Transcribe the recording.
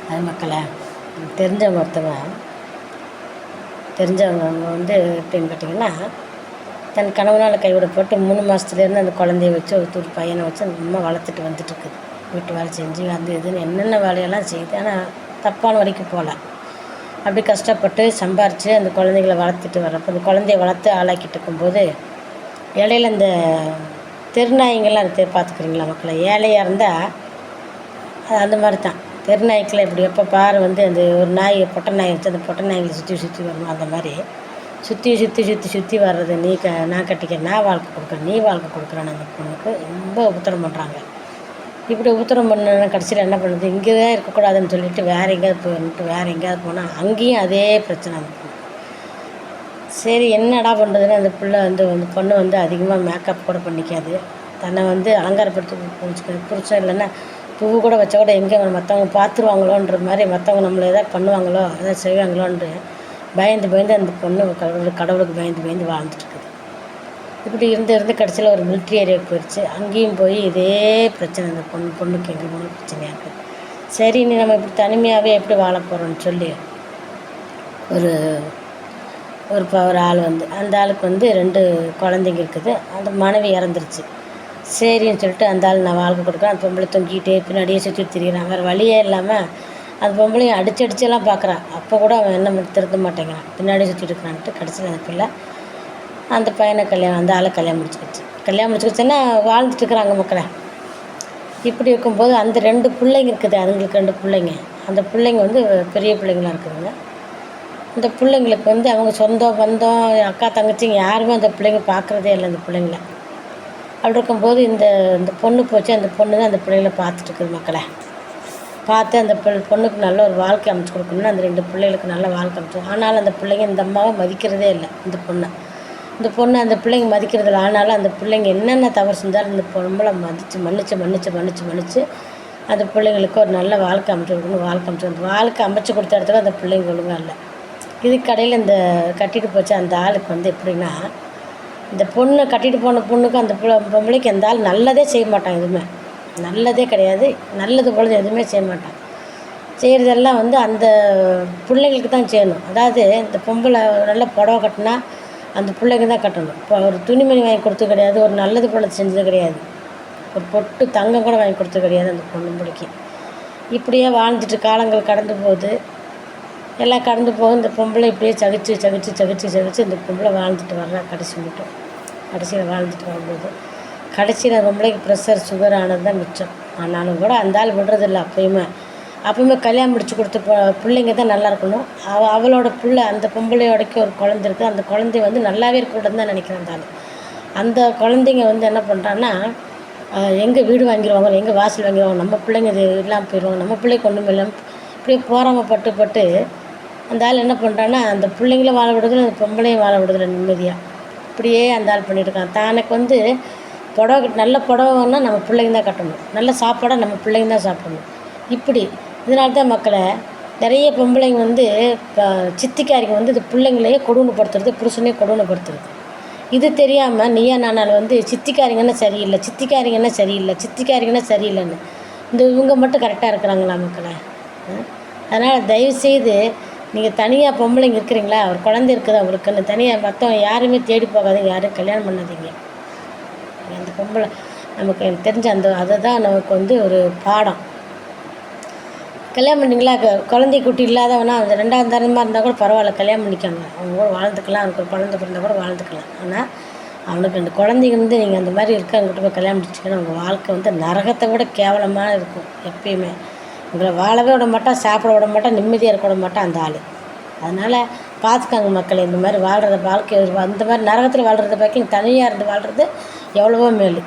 அது மக்களே, தெரிஞ்சவங்க அவங்க வந்து எப்படின்னு கேட்டிங்கன்னா, தன் கணவனால் கைவிடப்பட்டு 3 மாதத்துலேருந்து அந்த குழந்தைய வச்சு ஒரு பையனை வச்சு அந்த அம்மா வளர்த்துட்டு வந்துட்டுருக்குது. வீட்டு வேலை செஞ்சு அது இதுன்னு என்னென்ன வேலையெல்லாம் செய்யுது. ஆனால் தப்பான வழிக்கு போகல. அப்படி கஷ்டப்பட்டு சம்பாரித்து அந்த குழந்தைகள வளர்த்துட்டு வர்றப்போ, அந்த குழந்தைய வளர்த்து ஆளாக்கிட்டு இருக்கும்போது, இடையில இந்த தெருநாய்ங்கள்லாம் பார்த்துக்கிறீங்களா மக்களே? ஏழையாக இருந்தால் அந்த மாதிரி தான். தெருநாய்க்கெலாம் இப்படி எப்போ பாரு வந்து அந்த ஒரு நாய் பொட்டை நாய் வச்சு அந்த பொட்டை நாய்களை சுற்றி வரணும். அந்த மாதிரி சுற்றி வர்றது. நான் கட்டிக்கிறேன், நான் வாழ்க்கை கொடுக்குறேன், நீ வாழ்க்கை கொடுக்குறேன்னு அந்த பொண்ணுக்கு ரொம்ப உபத்திரம் பண்ணுறாங்க. இப்படி உபத்திரம் பண்ண கடைசியில் என்ன பண்ணுது, இங்கே தான் இருக்கக்கூடாதுன்னு சொல்லிட்டு வேறு எங்கேயாவது போனால் அங்கேயும் அதே பிரச்சனை அந்த பொண்ணு. சரி என்னடா பண்ணுறதுன்னு அந்த அந்த பொண்ணு வந்து அதிகமாக மேக்கப் கூட பண்ணிக்காது. தன்னை வந்து அலங்காரப்படுத்தி புரிச்சா இல்லைன்னா பூ கூட வச்சா கூட எங்கே மற்றவங்க பார்த்துருவாங்களோன்ற மாதிரி, மற்றவங்க நம்மளை எதாவது பண்ணுவாங்களோ எதாவது செய்வாங்களோன்ட்டு பயந்து அந்த பொண்ணு கடவுளுக்கு பயந்து வாழ்ந்துட்டுருக்குது. இப்படி இருந்து கடைசியில் ஒரு மிலிட்ரி ஏரியாவுக்கு போயிடுச்சு. அங்கேயும் போய் இதே பிரச்சனை அந்த பொண்ணுக்கு எங்கே போகணும் பிரச்சனையாக இருக்குது. சரி நீ நம்ம இப்படி தனிமையாகவே எப்படி வாழ போகிறோன்னு சொல்லி ஒரு ஆள் வந்து அந்த ஆளுக்கு வந்து 2 குழந்தைங்க இருக்குது. அந்த மனைவி இறந்துருச்சு. சரின்னு சொல்லிட்டு அந்த ஆள் நான் வாழ்க்கை கொடுக்குறேன். அந்த பொம்பளை தொங்கிட்டே பின்னாடியே சுற்றிட்டு திரிகிறான். வேறு வழியே இல்லாமல் அந்த பொம்பளையும் அடிச்செல்லாம் பார்க்குறான். அப்போ கூட அவன் என்ன திருத்த மாட்டேங்கிறான், பின்னாடியே சுற்றிட்டு இருக்கிறான்ட்டு. கடைசியில் அந்த பிள்ளை அந்த பையனை அந்த ஆளை கல்யாணம் முடிச்சுக்கிச்சுன்னா வாழ்ந்துட்டு இருக்கிறாங்க மக்களை. இப்படி இருக்கும்போது அந்த 2 பிள்ளைங்க இருக்குது. அதுங்களுக்கு 2 பிள்ளைங்க. அந்த பிள்ளைங்க வந்து பெரிய பிள்ளைங்களாக இருக்குதுங்க. அந்த பிள்ளைங்களுக்கு வந்து அவங்க சொந்தம் பந்தம் அக்கா தங்கச்சிங்க யாருமே அந்த பிள்ளைங்க பார்க்குறதே இல்லை அந்த பிள்ளைங்கள. அப்படி இருக்கும்போது இந்த பொண்ணு போச்சு. அந்த பொண்ணு தான் அந்த பிள்ளைங்கள பார்த்துட்டுருக்குது மக்களை. பார்த்து அந்த பொண்ணுக்கு நல்ல ஒரு வாழ்க்கை அமைச்சு கொடுக்கணும்னு அந்த 2 பிள்ளைகளுக்கு நல்ல வாழ்க்கை அமைச்சு. ஆனாலும் அந்த பிள்ளைங்க இந்த அம்மாவை மதிக்கிறதே இல்லை. இந்த பொண்ணு அந்த பிள்ளைங்க மதிக்கிறதில்ல. ஆனாலும் அந்த பிள்ளைங்க என்னென்ன தவறு செஞ்சாலும் இந்த பொம்பளை மன்னிச்சு அந்த பிள்ளைங்களுக்கு ஒரு நல்ல வாழ்க்கை அமைச்சு கொடுக்கணும். வாழ்க்கை அமைச்சு கொடுத்த இடத்துல அந்த பிள்ளைங்க ஒழுங்காக இல்லை. இதுக்கடையில் இந்த கட்டிட்டு போச்சு அந்த ஆளுக்கு வந்து எப்படின்னா, இந்த பொண்ணை கட்டிட்டு போன பொண்ணுக்கு அந்த பொம்பளைக்கு அந்த ஆள் நல்லதே செய்ய மாட்டான். எதுவுமே நல்லதே கிடையாது. நல்லது பொழுது எதுவுமே செய்ய மாட்டான். செய்கிறதெல்லாம் வந்து அந்த பிள்ளைங்களுக்கு தான் செய்யணும். அதாவது இந்த பொம்பளை நல்ல புடவை கட்டினா அந்த பிள்ளைங்க தான் கட்டணும். இப்போ ஒரு துணிமணி வாங்கி கொடுத்தது கிடையாது, ஒரு நல்லது பொழுது செஞ்சது கிடையாது, ஒரு பொட்டு தங்கம் கூட வாங்கி கொடுத்தது கிடையாது அந்த பொண்ணும்பிள்ளைக்கு. இப்படியே வாழ்ந்துட்டு காலங்கள் கடந்து போகுது. எல்லாம் கடந்து போகும். இந்த பொம்பளை இப்படியே சகிச்சு இந்த பொம்பளை வாழ்ந்துட்டு வர்றா. கடைசியில் வாழ்ந்துட்டு வரும்போது கடைசியில் பொம்பளைக்கு ப்ரெஷர் சுகர் ஆனது தான் மிச்சம். ஆனாலும் கூட அந்த ஆள் விடுறதில்ல. அப்போயுமே கல்யாணம் முடிச்சு கொடுத்த பிள்ளைங்க தான் நல்லா இருக்கணும். அவளோட பிள்ளை அந்த பொம்பளையோடைக்கு ஒரு குழந்தை இருக்குது. அந்த குழந்தைய வந்து நல்லாவே இருக்கக்கூடாதுன்னு தான் நினைக்கிறேன் அந்த ஆள். அந்த குழந்தைங்க வந்து என்ன பண்ணுறான்னா, எங்கே வீடு வாங்கிடுவாங்க, எங்கே வாசல் வாங்கிடுவாங்க, நம்ம பிள்ளைங்க இது இல்லாமல் போயிடுவாங்க, நம்ம பிள்ளைக்கு ஒன்றும் இல்லாமல் இப்படியே பட்டு அந்த ஆள் என்ன பண்ணுறான்னா, அந்த பிள்ளைங்கள வாழ விடுறதில்ல, அந்த பொம்பளையும் வாழ விடுறதில்ல நிம்மதியாக. இப்படியே அந்த ஆள் பண்ணிட்டுருக்கான். தனக்கு வந்து நல்ல புடவை வாங்கினா நம்ம பிள்ளைங்க தான் கட்டணும், நல்ல சாப்பாடாக நம்ம பிள்ளைங்க தான் சாப்பிடணும். இப்படி இதனால தான் மக்களை நிறைய பொம்பளைங்க வந்து சித்திக்காரிங்க வந்து இந்த பிள்ளைங்களையே கொடுமைப்படுத்துறது, புருஷனையே கொடுமைப்படுத்துறது. இது தெரியாமல் நீயா நானால் வந்து சித்திக்காரிங்கன்னா சரியில்லைன்னு இவங்க மட்டும் கரெக்டாக இருக்கிறாங்களா மக்களை? அதனால் தயவுசெய்து நீங்கள் தனியாக பொம்பளைங்க இருக்கிறீங்களா, ஒரு குழந்தை இருக்குது அவங்களுக்குன்னு தனியாக மற்றவங்க யாருமே தேடி போகாதீங்க, யாரும் கல்யாணம் பண்ணாதீங்க. அந்த பொம்பளை நமக்கு தெரிஞ்ச அதை தான் நமக்கு வந்து ஒரு பாடம். கல்யாணம் பண்ணிங்களா, குழந்தை குட்டி இல்லாதவனா அந்த 2ஆம் தரமாக இருந்தால் கூட பரவாயில்ல, கல்யாணம் பண்ணிக்காங்க, அவங்க கூட வாழ்ந்துக்கலாம். அவனுக்கு ஒரு குழந்தை பிறந்தால் கூட வாழ்ந்துக்கலாம். ஆனால் அவனுக்கு 2 குழந்தைங்க வந்து நீங்கள் அந்த மாதிரி இருக்கவங்ககிட்ட போய் கல்யாணம் முடிச்சிங்கன்னா உங்கள் வாழ்க்கை வந்து நரகத்தை விட கேவலமாக இருக்கும். எப்பயுமே உங்களை வாழவே விட மாட்டான், சாப்பிட விட மாட்டான், நிம்மதியாக இருக்க விட மாட்டான் அந்த ஆள். அதனால் பார்த்துக்காங்க மக்கள். இந்த மாதிரி வாழ்கிற வாழ்க்கை அந்த மாதிரி நரகத்தில் வாழ்கிறத பார்க்க தனியாக இருந்து வாழ்கிறது எவ்வளவோ மேல்.